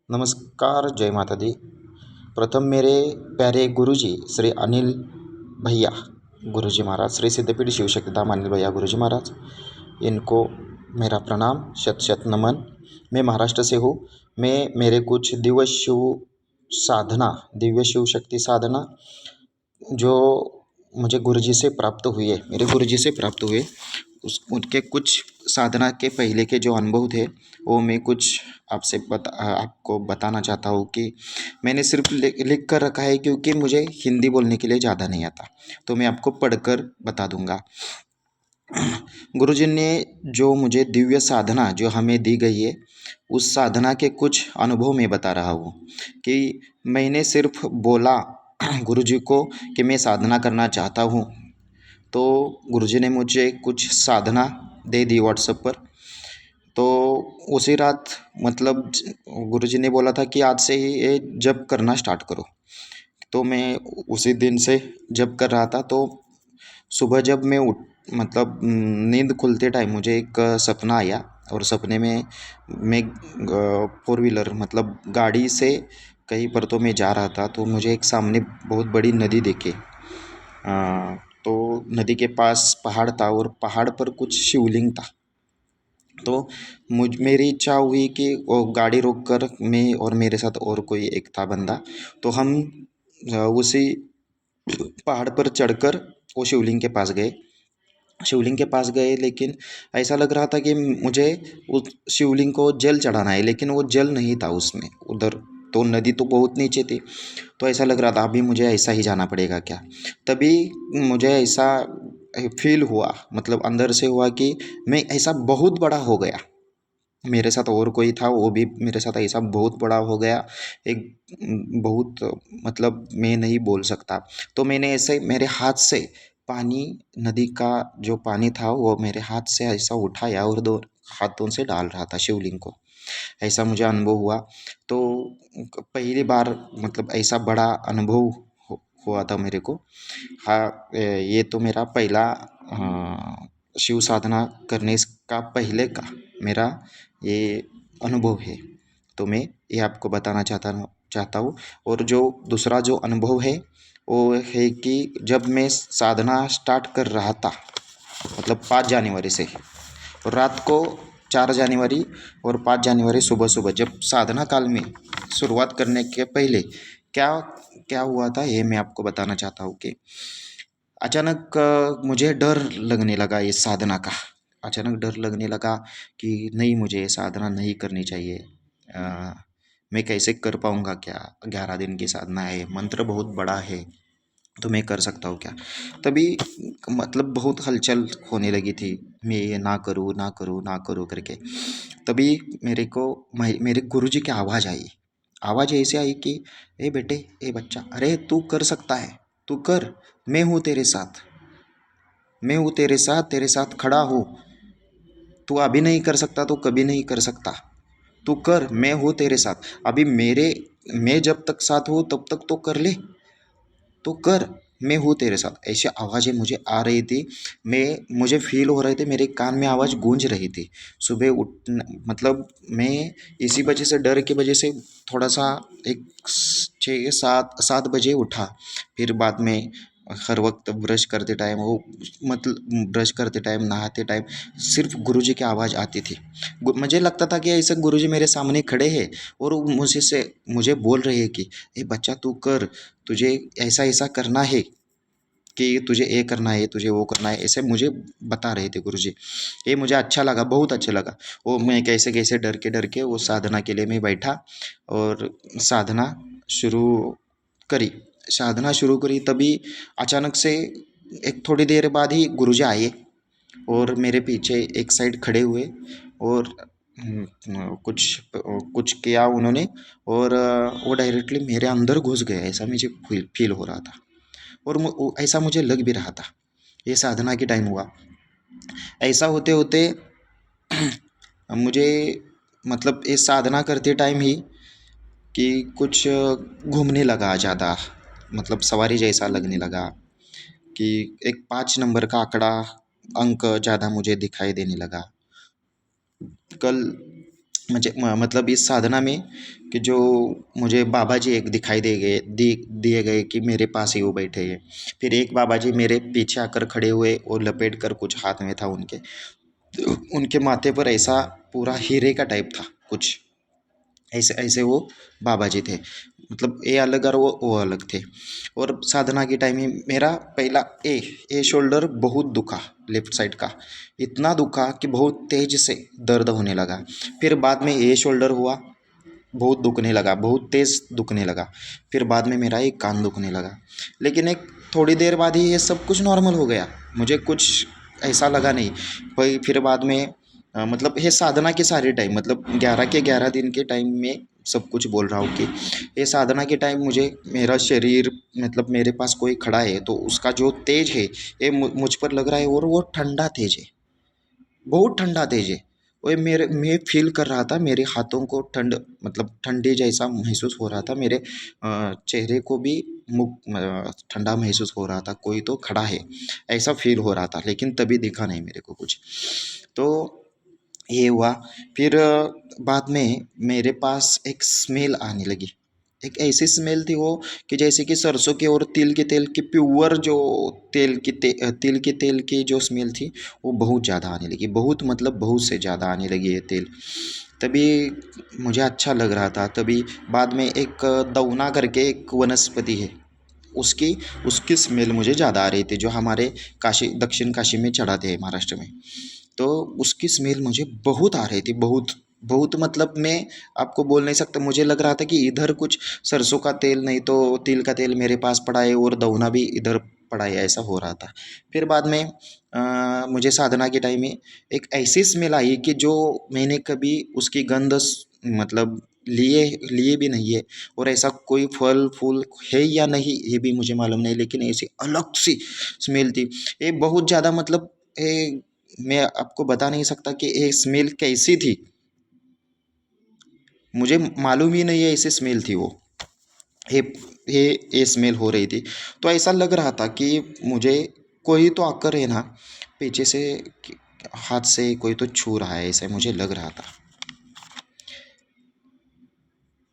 नमस्कार, जय माता दी। प्रथम मेरे प्यारे गुरुजी श्री अनिल भैया गुरुजी महाराज, श्री सिद्धपीठ शिवशक्तिधाम अनिल भैया गुरुजी महाराज, इनको मेरा प्रणाम, शत शत नमन। मैं महाराष्ट्र से हूँ। मैं मेरे कुछ दिव्य शिव शक्ति साधना जो मुझे गुरुजी से प्राप्त हुई है, मेरे गुरुजी से प्राप्त हुए, उनके कुछ साधना के पहले के जो अनुभव थे वो मैं कुछ आपको बताना चाहता हूँ कि मैंने सिर्फ लिख कर रखा है क्योंकि मुझे हिंदी बोलने के लिए ज़्यादा नहीं आता, तो मैं आपको पढ़कर बता दूंगा। गुरुजी ने जो मुझे दिव्य साधना जो हमें दी गई है, उस साधना के कुछ अनुभव मैं बता रहा हूँ कि मैंने सिर्फ बोला गुरुजी को कि मैं साधना करना चाहता हूँ, तो गुरुजी ने मुझे कुछ साधना दे दी व्हाट्सएप पर। तो उसी रात मतलब गुरुजी ने बोला था कि आज से ही ये जप करना स्टार्ट करो। तो मैं उसी दिन से जप कर रहा था। तो सुबह जब मैं उठ मतलब नींद खुलते टाइम मुझे एक सपना आया, और सपने में मैं फोर व्हीलर मतलब गाड़ी से कहीं पर तो मैं जा रहा था, तो मुझे एक सामने बहुत बड़ी नदी दिखी। तो नदी के पास पहाड़ था और पहाड़ पर कुछ शिवलिंग था। तो मेरी इच्छा हुई कि वो गाड़ी रोक कर मैं और मेरे साथ और कोई एक था बंदा, तो हम उसी पहाड़ पर चढ़कर वो शिवलिंग के पास गए। शिवलिंग के पास गए, लेकिन ऐसा लग रहा था कि मुझे उस शिवलिंग को जल चढ़ाना है, लेकिन वो जल नहीं था उसमें उधर। तो नदी तो बहुत नीचे थी, तो ऐसा लग रहा था अभी मुझे ऐसा ही जाना पड़ेगा क्या। तभी मुझे ऐसा फील हुआ, मतलब अंदर से हुआ कि मैं ऐसा बहुत बड़ा हो गया। मेरे साथ और कोई था, वो भी मेरे साथ ऐसा बहुत बड़ा हो गया, एक बहुत मतलब मैं नहीं बोल सकता। तो मैंने ऐसे मेरे हाथ से पानी, नदी का जो पानी था वो मेरे हाथ से ऐसा उठाया और दो हाथों से डाल रहा था शिवलिंग को। ऐसा मुझे अनुभव हुआ। तो पहली बार मतलब ऐसा बड़ा अनुभव हुआ था मेरे को। हाँ, ये तो मेरा पहला शिव साधना करने का पहले का मेरा ये अनुभव है। तो मैं ये आपको बताना चाहता हूँ। और जो दूसरा जो अनुभव है वो है कि जब मैं साधना स्टार्ट कर रहा था, मतलब 5 जनवरी से, और रात को 4 जनवरी और 5 जनवरी सुबह सुबह जब साधना काल में शुरुआत करने के पहले क्या क्या हुआ था, ये मैं आपको बताना चाहता हूँ कि अचानक मुझे डर लगने लगा इस साधना का। अचानक डर लगने लगा कि नहीं, मुझे ये साधना नहीं करनी चाहिए। मैं कैसे कर पाऊँगा क्या, 11 दिन की साधना है, मंत्र बहुत बड़ा है, तो मैं कर सकता हूँ क्या। तभी मतलब बहुत हलचल होने लगी थी, मैं ये ना करूँ ना करूँ ना करूँ करके। तभी मेरे गुरुजी की आवाज़ आई। आवाज़ ऐसे आई कि ए बेटे, ए बच्चा, अरे तू कर सकता है, तू कर, मैं हूँ तेरे साथ, मैं हूँ तेरे साथ खड़ा हूँ। तू अभी नहीं कर सकता तो कभी नहीं कर सकता, तू कर, मैं हूँ तेरे साथ। अभी मैं जब तक साथ हूँ तब तक तो कर ले, तो कर, मैं हूँ तेरे साथ। ऐसी आवाज़ें मुझे आ रही थी। मुझे फील हो रहे थे, मेरे कान में आवाज़ गूंज रही थी। सुबह उठ मतलब मैं इसी वजह से, डर की वजह से थोड़ा सा एक 6 7 बजे उठा। फिर बाद में हर वक्त ब्रश करते टाइम वो मतलब ब्रश करते टाइम, नहाते टाइम सिर्फ गुरुजी की आवाज़ आती थी। मुझे लगता था कि ऐसे गुरुजी मेरे सामने खड़े हैं और वो मुझे बोल रहे हैं कि ए बच्चा तू कर, तुझे ऐसा ऐसा करना है, कि तुझे ये करना है, तुझे वो करना है, ऐसे मुझे बता रहे थे गुरुजी। ये मुझे अच्छा लगा, बहुत अच्छा लगा। वो मैं कैसे कैसे डर के वो साधना के लिए मैं बैठा और साधना शुरू करी। साधना शुरू करी तभी अचानक से एक थोड़ी देर बाद ही गुरुजी आए और मेरे पीछे एक साइड खड़े हुए, और कुछ किया उन्होंने, और वो डायरेक्टली मेरे अंदर घुस गए, ऐसा मुझे फील हो रहा था। और ऐसा मुझे लग भी रहा था। ये साधना के टाइम हुआ। ऐसा होते होते मुझे मतलब ये साधना करते टाइम ही कि कुछ घूमने लगा ज़्यादा, मतलब सवारी जैसा लगने लगा, कि एक 5 नंबर का अंक ज़्यादा मुझे दिखाई देने लगा। कल मतलब इस साधना में कि जो मुझे बाबा जी एक दिखाई दिए गए कि मेरे पास ही वो बैठे हैं। फिर एक बाबा जी मेरे पीछे आकर खड़े हुए और लपेट कर कुछ हाथ में था उनके, तो उनके माथे पर ऐसा पूरा हीरे का टाइप था कुछ, ऐसे ऐसे वो बाबा जी थे। मतलब ये अलग और वो अलग थे। और साधना के टाइम में मेरा पहला ए शोल्डर बहुत दुखा, लेफ्ट साइड का इतना दुखा कि बहुत तेज से दर्द होने लगा। फिर बाद में ए शोल्डर हुआ, बहुत दुखने लगा, बहुत तेज़ दुखने लगा। फिर बाद में मेरा एक कान दुखने लगा। लेकिन एक थोड़ी देर बाद ही ये सब कुछ नॉर्मल हो गया, मुझे कुछ ऐसा लगा नहीं। भाई फिर बाद में मतलब ये साधना के सारे टाइम, मतलब 11 के 11 दिन के टाइम में सब कुछ बोल रहा हूँ कि ये साधना के टाइम मुझे मेरा शरीर, मतलब मेरे पास कोई खड़ा है तो उसका जो तेज है ये मुझ पर लग रहा है, और वो ठंडा तेज है, बहुत ठंडा तेज है। और मेरे मैं फील कर रहा था मेरे हाथों को ठंड, मतलब ठंडे जैसा महसूस हो रहा था। मेरे चेहरे को भी ठंडा महसूस हो रहा था, कोई तो खड़ा है ऐसा फील हो रहा था। लेकिन तभी दिखा नहीं मेरे को कुछ। तो ये हुआ। फिर बाद में मेरे पास एक स्मेल आने लगी। एक ऐसी स्मेल थी वो कि जैसे कि सरसों के और तिल के तेल की प्योर जो तिल के तेल की जो स्मेल थी वो बहुत ज़्यादा आने लगी, बहुत मतलब बहुत से ज़्यादा आने लगी ये तेल। तभी मुझे अच्छा लग रहा था। तभी बाद में एक दौना करके एक वनस्पति है, उसकी उसकी स्मेल मुझे ज़्यादा आ रही थी, जो हमारे काशी, दक्षिण काशी में चढ़ाते हैं महाराष्ट्र में। तो उसकी स्मेल मुझे बहुत आ रही थी, बहुत बहुत, मतलब मैं आपको बोल नहीं सकता। मुझे लग रहा था कि इधर कुछ सरसों का तेल नहीं तो तिल का तेल मेरे पास पड़ा है और दौना भी इधर पड़ा है, ऐसा हो रहा था। फिर बाद में मुझे साधना के टाइम में एक ऐसी स्मेल आई कि जो मैंने कभी उसकी गंध मतलब लिए लिए भी नहीं है। और ऐसा कोई फल फूल है या नहीं ये भी मुझे मालूम नहीं, लेकिन ऐसी अलग सी स्मेल थी। ये बहुत ज़्यादा, मतलब ये मैं आपको बता नहीं सकता कि ये स्मेल कैसी थी, मुझे मालूम ही नहीं है ऐसी स्मेल थी वो। ये ये स्मेल हो रही थी। तो ऐसा लग रहा था कि मुझे कोई तो आकर है ना पीछे से हाथ से कोई तो छू रहा है, ऐसा मुझे लग रहा था।